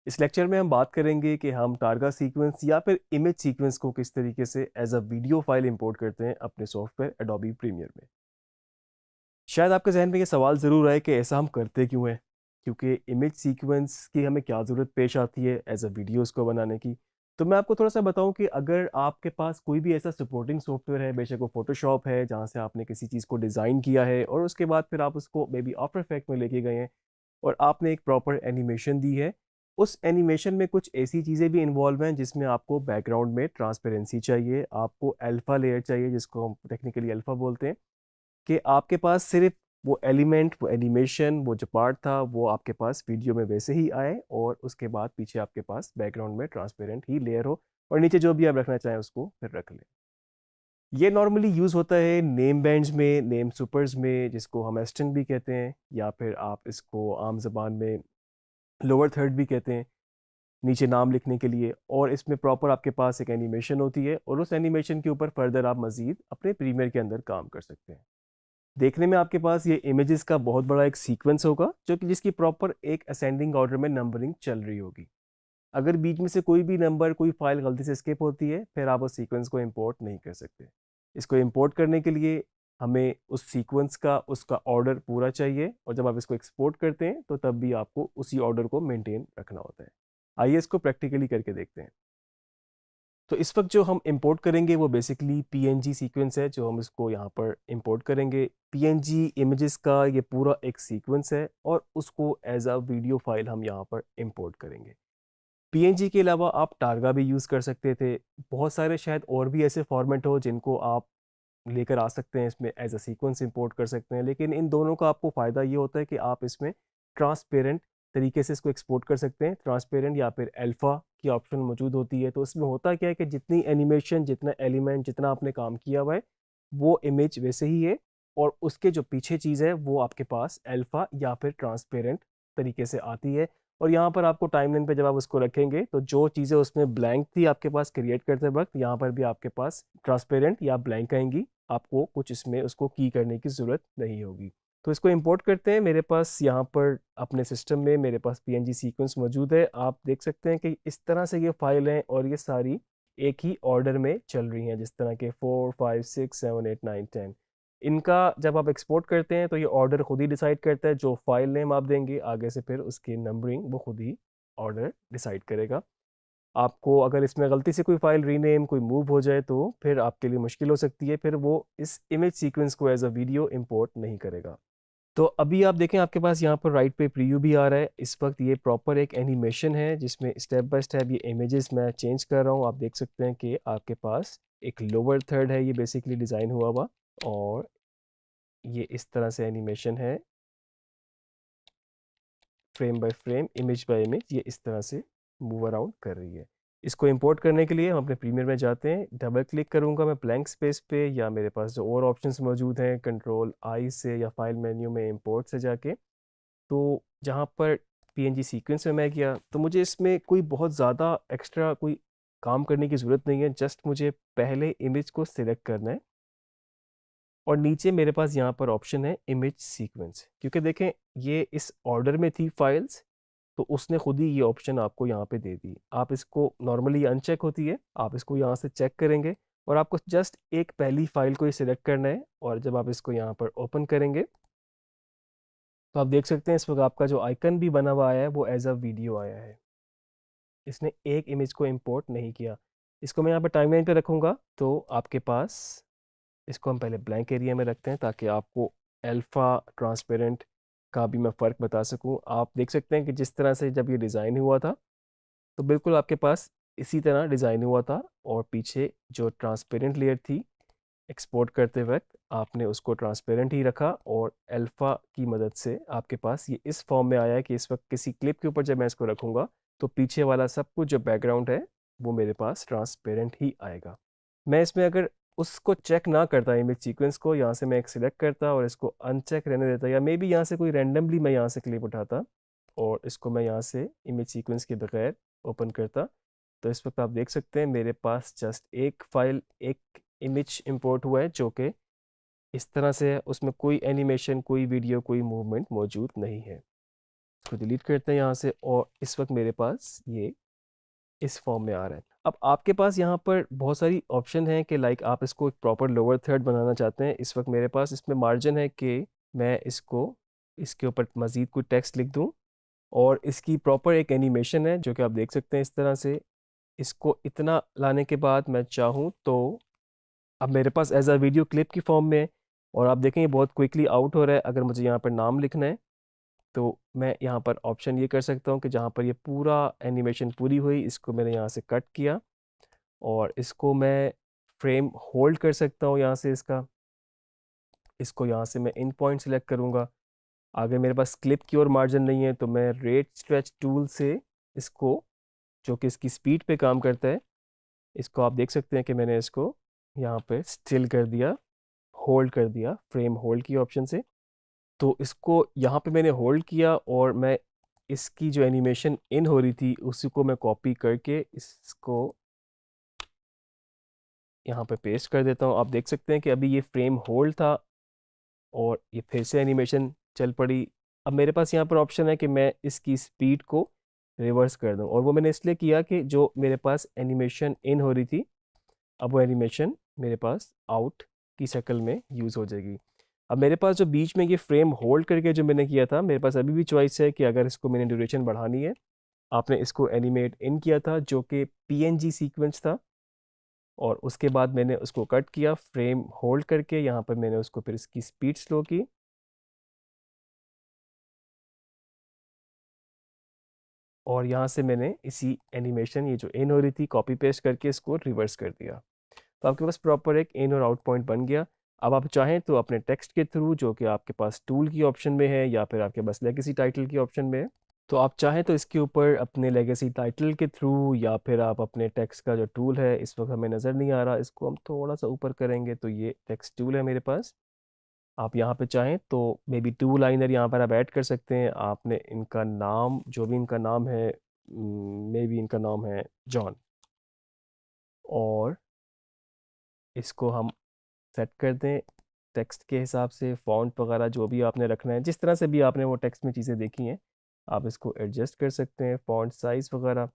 इस लेक्चर में हम बात करेंगे कि हम टारगा सीक्वेंस या फिर इमेज सीक्वेंस को किस तरीके से as a video file import करते हैं अपने सॉफ्टवेयर एडोबी प्रीमियर में। शायद आपके जहन में ये सवाल ज़रूर आए कि ऐसा हम करते क्यों हैं, क्योंकि इमेज सीक्वेंस की हमें क्या ज़रूरत पेश आती है एज अ वीडियोस को बनाने की। तो मैं आपको थोड़ा सा बताऊं कि अगर आपके पास कोई भी ऐसा सपोर्टिंग सॉफ्टवेयर है, बेशक वो फोटोशॉप है जहां से आपने किसी चीज़ को डिज़ाइन किया है और उसके बाद फिर आप उसको मे बी आफ्टर इफेक्ट में लेके गए हैं और आपने एक प्रॉपर एनिमेशन दी है। उस एनिमेशन में कुछ ऐसी चीज़ें भी इन्वॉल्व हैं जिसमें आपको बैकग्राउंड में ट्रांसपेरेंसी चाहिए, आपको अल्फा लेयर चाहिए जिसको हम टेक्निकली अल्फा बोलते हैं, कि आपके पास सिर्फ वो एलिमेंट, वो एनिमेशन, वो जो पार्ट था वो आपके पास वीडियो में वैसे ही आए और उसके बाद पीछे आपके पास बैकग्राउंड में ट्रांसपेरेंट ही लेयर हो और नीचे जो भी आप रखना चाहें उसको फिर रख लें। ये नॉर्मली यूज़ होता है नेम बैंड्स में, नेम सुपर्स में, जिसको हम एस्टन भी कहते हैं, या फिर आप इसको आम जबान में लोअर थर्ड भी कहते हैं, नीचे नाम लिखने के लिए। और इसमें प्रॉपर आपके पास एक एनिमेशन होती है और उस एनिमेशन के ऊपर फर्दर आप मज़ीद अपने प्रीमियर के अंदर काम कर सकते हैं। देखने में आपके पास ये इमेजेस का बहुत बड़ा एक सीक्वेंस होगा जो कि जिसकी प्रॉपर एक असेंडिंग ऑर्डर में नंबरिंग चल रही होगी। अगर बीच में से कोई भी नंबर, कोई फाइल गलती से स्किप होती है, फिर आप उस सीक्वेंस को इंपोर्ट नहीं कर सकते। इसको इंपोर्ट करने के लिए हमें उस सीक्वेंस का उसका ऑर्डर पूरा चाहिए और जब आप इसको एक्सपोर्ट करते हैं तो तब भी आपको उसी ऑर्डर को मेंटेन रखना होता है। आइए इसको प्रैक्टिकली करके देखते हैं। तो इस वक्त जो हम इंपोर्ट करेंगे वो बेसिकली पीएनजी सीक्वेंस है जो हम इसको यहाँ पर इंपोर्ट करेंगे। पीएनजी इमेजेस का ये पूरा एक सीक्वेंस है और उसको एज अ वीडियो फाइल हम यहाँ पर इंपोर्ट करेंगे। पीएनजी के अलावा आप टारगा भी यूज़ कर सकते थे। बहुत सारे शायद और भी ऐसे फॉर्मेट हो जिनको आप लेकर आ सकते हैं, इसमें एज अ सीक्वेंस इंपोर्ट कर सकते हैं, लेकिन इन दोनों का आपको फ़ायदा ये होता है कि आप इसमें ट्रांसपेरेंट तरीके से इसको एक्सपोर्ट कर सकते हैं। ट्रांसपेरेंट या फिर अल्फ़ा की ऑप्शन मौजूद होती है। तो इसमें होता क्या है कि जितनी एनिमेशन, जितना एलिमेंट, जितना आपने काम किया हुआ है वो इमेज वैसे ही है और उसके जो पीछे चीज़ है वो आपके पास अल्फ़ा या फिर ट्रांसपेरेंट तरीके से आती है। और यहाँ पर आपको टाइमलाइन पे जब आप उसको रखेंगे तो जो चीज़ें उसमें ब्लैंक थी आपके पास क्रिएट करते वक्त, यहाँ पर भी आपके पास ट्रांसपेरेंट या ब्लैंक आएंगी। आपको कुछ इसमें उसको की करने की ज़रूरत नहीं होगी। तो इसको इंपोर्ट करते हैं। मेरे पास यहाँ पर अपने सिस्टम में मेरे पास पीएनजी सीक्वेंस मौजूद है। आप देख सकते हैं कि इस तरह से ये फाइल हैं और ये सारी एक ही ऑर्डर में चल रही हैं, जिस तरह के 4 5 6 7 8 9 10। इनका जब आप एक्सपोर्ट करते हैं तो ये ऑर्डर खुद ही डिसाइड करता है। जो फाइल नेम आप देंगे आगे से फिर उसकी नंबरिंग वो खुद ही ऑर्डर डिसाइड करेगा। आपको अगर इसमें गलती से कोई फाइल रीनेम, कोई मूव हो जाए तो फिर आपके लिए मुश्किल हो सकती है, फिर वो इस इमेज सीक्वेंस को एज अ वीडियो इंपोर्ट नहीं करेगा। तो अभी आप देखें आपके पास यहाँ पर राइट पे प्रीव्यू भी आ रहा है। इस वक्त ये प्रॉपर एक एनिमेशन है जिसमें स्टेप बाय स्टेप ये इमेजेस मैं चेंज कर रहा हूँ। आप देख सकते हैं कि आपके पास एक लोअर थर्ड है, ये बेसिकली डिज़ाइन हुआ हुआ, और ये इस तरह से एनिमेशन है, frame by frame, image by image, ये इस तरह से मूव अराउंड कर रही है। इसको इंपोर्ट करने के लिए हम अपने प्रीमियर में जाते हैं, डबल क्लिक करूंगा मैं ब्लैंक स्पेस पे, या मेरे पास जो और ऑप्शंस मौजूद हैं कंट्रोल आई से या फाइल मेन्यू में इंपोर्ट से जाके, तो जहाँ पर पीएनजी सीक्वेंस में मैं गया तो मुझे इसमें कोई बहुत ज़्यादा एक्स्ट्रा कोई काम करने की ज़रूरत नहीं है। जस्ट मुझे पहले इमेज को सिलेक्ट करना है और नीचे मेरे पास यहाँ पर ऑप्शन है इमेज सीक्वेंस। क्योंकि देखें ये इस ऑर्डर में थी फाइल्स, तो उसने खुद ही ये ऑप्शन आपको यहाँ पे दे दी। आप इसको नॉर्मली अनचेक होती है, आप इसको यहाँ से चेक करेंगे और आपको जस्ट एक पहली फाइल को ही सिलेक्ट करना है और जब आप इसको यहाँ पर ओपन करेंगे तो आप देख सकते हैं इस वक्त आपका जो आइकन भी बना हुआ आया है वो एज अ वीडियो आया है। इसने एक इमेज को इंपोर्ट नहीं किया। इसको मैं यहाँ पर टाइमलाइन पे रखूँगा तो आपके पास, इसको हम पहले ब्लैंक एरिया में रखते हैं ताकि आपको अल्फ़ा ट्रांसपेरेंट का भी मैं फ़र्क बता सकूं। आप देख सकते हैं कि जिस तरह से जब ये डिज़ाइन हुआ था तो बिल्कुल आपके पास इसी तरह डिज़ाइन हुआ था और पीछे जो ट्रांसपेरेंट लेयर थी एक्सपोर्ट करते वक्त आपने उसको ट्रांसपेरेंट ही रखा और अल्फ़ा की मदद से आपके पास ये इस फॉर्म में आया है कि इस वक्त किसी क्लिप के ऊपर जब मैं इसको रखूँगा तो पीछे वाला सब कुछ जो बैकग्राउंड है वो मेरे पास ट्रांसपेरेंट ही आएगा। मैं इसमें अगर उसको चेक ना करता इमेज सीक्वेंस को, यहाँ से मैं एक सिलेक्ट करता और इसको अनचेक रहने देता, या मे बी यहाँ से कोई रैंडमली मैं यहाँ से क्लिप उठाता और इसको मैं यहाँ से इमेज सीक्वेंस के बगैर ओपन करता, तो इस वक्त आप देख सकते हैं मेरे पास जस्ट एक फाइल, एक इमेज इंपोर्ट हुआ है जो कि इस तरह से है। उसमें कोई एनिमेशन, कोई वीडियो, कोई मूवमेंट मौजूद नहीं है। इसको डिलीट करते हैं यहाँ से, और इस वक्त मेरे पास ये इस फॉर्म में आ रहा है। अब आपके पास यहाँ पर बहुत सारी ऑप्शन हैं कि लाइक आप इसको एक प्रॉपर लोअर थर्ड बनाना चाहते हैं। इस वक्त मेरे पास इसमें मार्जिन है कि मैं इसको इसके ऊपर मज़ीद कोई टेक्स्ट लिख दूँ, और इसकी प्रॉपर एक एनिमेशन है जो कि आप देख सकते हैं इस तरह से। इसको इतना लाने के बाद मैं चाहूँ तो अब मेरे पास एज अ वीडियो क्लिप की फॉर्म में है, और आप देखेंगे बहुत क्विकली आउट हो रहा है। अगर मुझे यहाँ पर नाम लिखना है तो मैं यहाँ पर ऑप्शन ये कर सकता हूँ कि जहाँ पर ये पूरा एनिमेशन पूरी हुई, इसको मैंने यहाँ से कट किया और इसको मैं फ्रेम होल्ड कर सकता हूँ यहाँ से। इसको यहाँ से मैं इन पॉइंट सेलेक्ट करूँगा। अगर मेरे पास क्लिप की और मार्जिन नहीं है तो मैं रेट स्ट्रेच टूल से इसको, जो कि इसकी स्पीड पे काम करता है, इसको आप देख सकते हैं कि मैंने इसको यहाँ पे स्टिल कर दिया, होल्ड कर दिया फ्रेम होल्ड की ऑप्शन से। तो इसको यहाँ पे मैंने होल्ड किया और मैं इसकी जो एनिमेशन इन हो रही थी उसी को मैं कॉपी करके इसको यहाँ पे पेस्ट कर देता हूँ। आप देख सकते हैं कि अभी ये फ्रेम होल्ड था और ये फिर से एनिमेशन चल पड़ी। अब मेरे पास यहाँ पर ऑप्शन है कि मैं इसकी स्पीड को रिवर्स कर दूँ, और वो मैंने इसलिए किया कि जो मेरे पास एनिमेशन इन हो रही थी अब वो एनिमेशन मेरे पास आउट की शक्ल में यूज़ हो जाएगी। अब मेरे पास जो बीच में ये फ्रेम होल्ड करके जो मैंने किया था, मेरे पास अभी भी चॉइस है कि अगर इसको मैंने ड्यूरेशन बढ़ानी है, आपने इसको एनिमेट इन किया था जो कि पीएनजी सीक्वेंस था, और उसके बाद मैंने उसको कट किया फ्रेम होल्ड करके। यहाँ पर मैंने उसको फिर इसकी स्पीड स्लो की, और यहाँ से मैंने इसी एनिमेशन ये जो इन हो रही थी कॉपी पेस्ट करके इसको रिवर्स कर दिया। तो आपके पास प्रॉपर एक इन और आउट पॉइंट बन गया। अब आप चाहें तो अपने टेक्स्ट के थ्रू, जो कि आपके पास टूल की ऑप्शन में है या फिर आपके पास लेगेसी टाइटल की ऑप्शन में है, तो आप चाहें तो इसके ऊपर अपने लेगेसी टाइटल के थ्रू या फिर आप अपने टेक्स्ट का जो टूल है, इस वक्त हमें नज़र नहीं आ रहा, इसको हम थोड़ा सा ऊपर करेंगे तो ये टेक्स्ट टूल है मेरे पास। आप यहाँ पे चाहें तो मे बी टू लाइनर यहाँ पर आप ऐड कर सकते हैं। आपने इनका नाम, जो भी इनका नाम है, मे बी इनका नाम है जॉन, और इसको हम सेट कर दें टेक्स्ट के हिसाब से। फ़ॉन्ट वगैरह जो भी आपने रखना है, जिस तरह से भी आपने वो टेक्स्ट में चीज़ें देखी हैं, आप इसको एडजस्ट कर सकते हैं। फ़ॉन्ट साइज़ वगैरह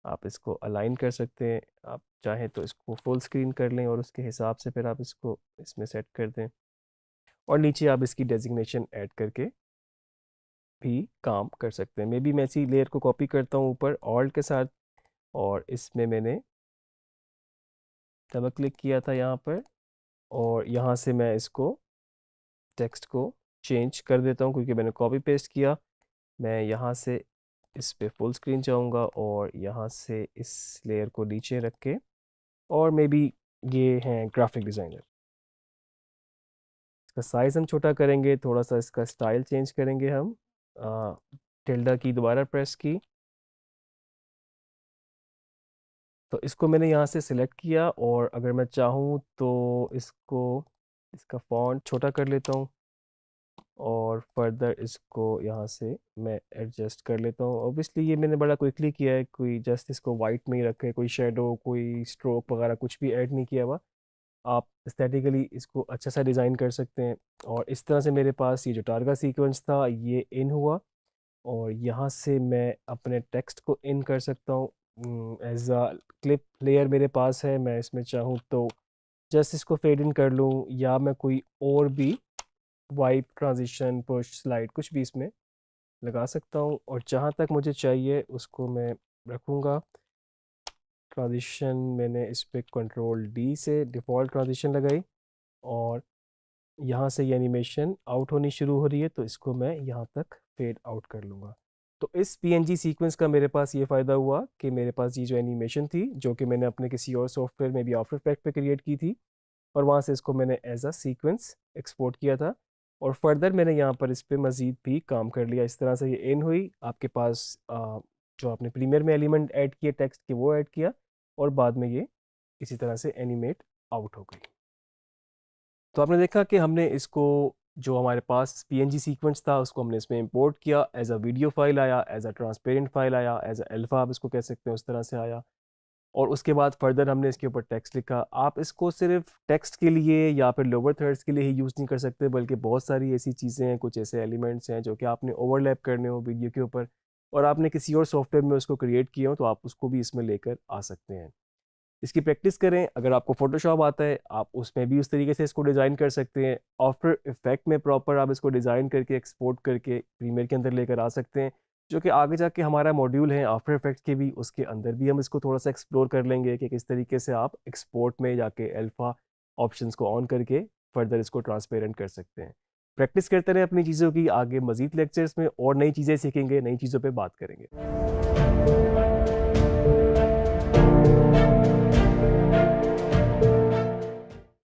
आप इसको अलाइन कर सकते हैं। आप चाहें तो इसको फुल स्क्रीन कर लें और उसके हिसाब से फिर आप इसको इसमें सेट कर दें, और नीचे आप इसकी डेजिग्नेशन ऐड करके भी काम कर सकते हैं। मे बी मैं इसी लेयर को कॉपी करता हूँ ऊपर ऑल्ट के साथ, और इसमें मैंने डबल क्लिक किया था यहाँ पर, और यहाँ से मैं इसको टेक्स्ट को चेंज कर देता हूँ क्योंकि मैंने कॉपी पेस्ट किया। मैं यहाँ से इस पे फुल स्क्रीन चाहूँगा और यहाँ से इस लेयर को नीचे रख के, और मे बी ये हैं ग्राफिक डिज़ाइनर, इसका साइज़ हम छोटा करेंगे, थोड़ा सा इसका स्टाइल चेंज करेंगे हम। टिल्डा की दोबारा प्रेस की, तो इसको मैंने यहाँ से सिलेक्ट किया, और अगर मैं चाहूँ तो इसका फॉन्ट छोटा कर लेता हूँ, और फर्दर इसको यहाँ से मैं एडजस्ट कर लेता हूँ। ऑब्वियसली ये मैंने बड़ा क्विकली किया है, कोई जस्ट इसको वाइट में ही रखे, कोई शेडो कोई स्ट्रोक वगैरह कुछ भी ऐड नहीं किया हुआ। आप एस्थेटिकली इसको अच्छा सा डिज़ाइन कर सकते हैं। और इस तरह से मेरे पास ये जो टारगा सीक्वेंस था ये इन हुआ, और यहाँ से मैं अपने टेक्स्ट को इन कर सकता हूँ। एज अ क्लिप लेयर मेरे पास है, मैं इसमें चाहूँ तो जस्ट इसको फेड इन कर लूँ, या मैं कोई और भी वाइप, ट्रांजिशन, पुश, स्लाइड कुछ भी इसमें लगा सकता हूँ, और जहाँ तक मुझे चाहिए उसको मैं रखूँगा। ट्रांजिशन मैंने इस पर कंट्रोल डी से डिफ़ॉल्ट ट्रांजिशन लगाई, और यहाँ से ये एनिमेशन आउट होनी शुरू हो रही है तो इसको मैं यहाँ तक फेड आउट कर लूँगा। तो इस पीएनजी सीक्वेंस का मेरे पास ये फ़ायदा हुआ कि मेरे पास ये जो एनिमेशन थी जो कि मैंने अपने किसी और सॉफ्टवेयर में भी आफ्टर इफेक्ट पे क्रिएट की थी, और वहाँ से इसको मैंने एज अ सीक्वेंस एक्सपोर्ट किया था, और फर्दर मैंने यहाँ पर इस पर मज़ीद भी काम कर लिया। इस तरह से ये इन हुई, आपके पास जो आपने प्रीमियर में एलिमेंट ऐड किए टेक्स्ट के वो ऐड किया, और बाद में ये इसी तरह से एनिमेट आउट हो गई। तो आपने देखा कि हमने इसको, जो हमारे पास पीएनजी सीक्वेंस था उसको हमने इसमें इंपोर्ट किया, एज अ वीडियो फाइल आया, एज अ ट्रांसपेरेंट फाइल आया, एज अ अल्फ़ा आप इसको कह सकते हैं, उस तरह से आया। और उसके बाद फर्दर हमने इसके ऊपर टेक्स्ट लिखा। आप इसको सिर्फ टेक्स्ट के लिए या फिर लोअर थर्ड्स के लिए ही यूज़ नहीं कर सकते, बल्कि बहुत सारी ऐसी चीज़ें हैं, कुछ ऐसे एलिमेंट्स हैं जो कि आपने ओवरलैप करने हो वीडियो के ऊपर और आपने किसी और सॉफ्टवेयर में उसको क्रिएट किया हो, तो आप उसको भी इसमें लेकर आ सकते हैं। इसकी प्रैक्टिस करें। अगर आपको फोटोशॉप आता है, आप उसमें भी उस तरीके से इसको डिज़ाइन कर सकते हैं। आफ्टर इफेक्ट में प्रॉपर आप इसको डिज़ाइन करके एक्सपोर्ट करके प्रीमियर के अंदर लेकर आ सकते हैं, जो कि आगे जाके हमारा मॉड्यूल है आफ्टर इफेक्ट्स के भी, उसके अंदर भी हम इसको थोड़ा सा एक्सप्लोर कर लेंगे कि किस तरीके से आप एक्सपोर्ट में जाके अल्फ़ा ऑप्शंस को ऑन करके फर्दर इसको ट्रांसपेरेंट कर सकते हैं। प्रैक्टिस करते रहें अपनी चीज़ों की, आगे मज़ीद लेक्चर्स में और नई चीज़ें सीखेंगे, नई चीज़ों पे बात करेंगे।